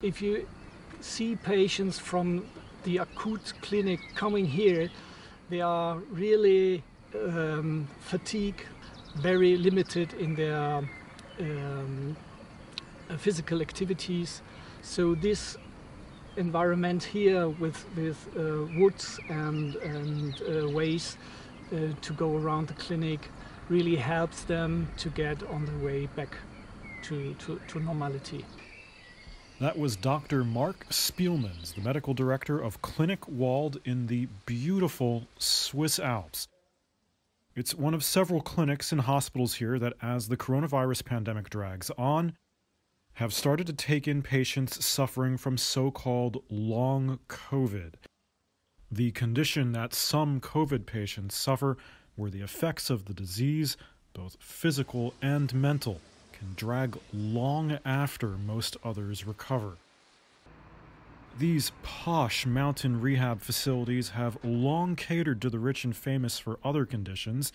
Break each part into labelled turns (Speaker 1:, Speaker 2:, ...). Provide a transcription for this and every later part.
Speaker 1: If you see patients from the acute clinic coming here, they are really fatigued, very limited in their physical activities. So this environment here with woods and ways to go around the clinic really helps them to get on the way back to normality.
Speaker 2: That was Dr. Mark Spielmans, the medical director of Clinic Wald in the beautiful Swiss Alps. It's one of several clinics and hospitals here that, as the coronavirus pandemic drags on, have started to take in patients suffering from so-called long COVID. The condition that some COVID patients suffer, where the effects of the disease, both physical and mental, can drag long after most others recover. These posh mountain rehab facilities have long catered to the rich and famous for other conditions,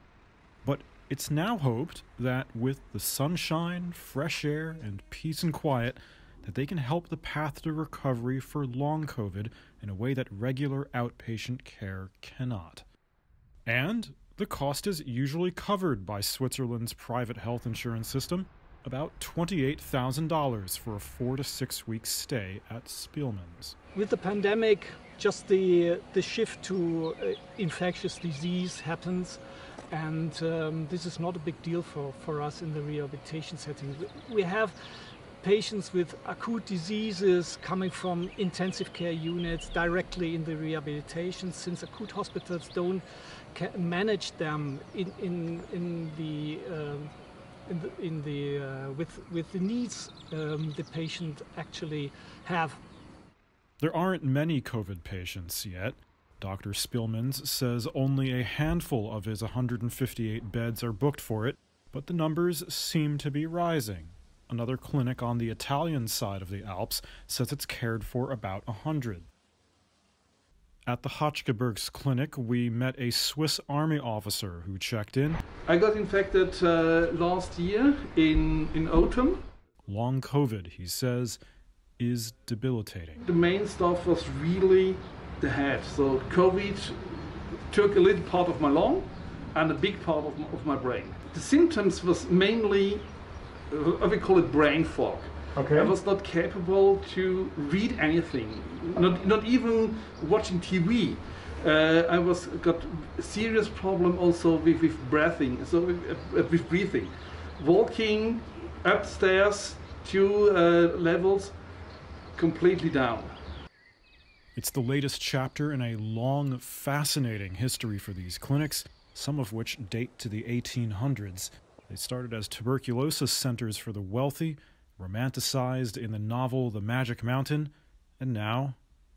Speaker 2: but it's now hoped that with the sunshine, fresh air, and peace and quiet, that they can help the path to recovery for long COVID in a way that regular outpatient care cannot. And the cost is usually covered by Switzerland's private health insurance system, about $28,000 for a 4 to 6 week stay at Spielmans.
Speaker 1: With the pandemic, just the shift to infectious disease happens, and this is not a big deal for us in the rehabilitation setting. We have patients with acute diseases coming from intensive care units directly in the rehabilitation, since acute hospitals don't manage them with the needs the patient actually have.
Speaker 2: There aren't many COVID patients yet. Dr. Spielmans says only a handful of his 158 beds are booked for it, but the numbers seem to be rising. Another clinic on the Italian side of the Alps says it's cared for about 100. At the Hochgebirgs clinic, we met a Swiss Army officer who checked in.
Speaker 3: I got infected last year in autumn.
Speaker 2: Long COVID, he says, is debilitating.
Speaker 3: The main stuff was really the head. So COVID took a little part of my lung and a big part of my brain. The symptoms was mainly, we call it brain fog. Okay. I was not capable to read anything, not even watching TV. I got a serious problem also with breathing, so with breathing. Walking upstairs 2 levels, completely down.
Speaker 2: It's the latest chapter in a long, fascinating history for these clinics, some of which date to the 1800s. They started as tuberculosis centers for the wealthy, romanticized in the novel The Magic Mountain, and now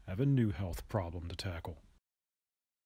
Speaker 2: have a new health problem to tackle.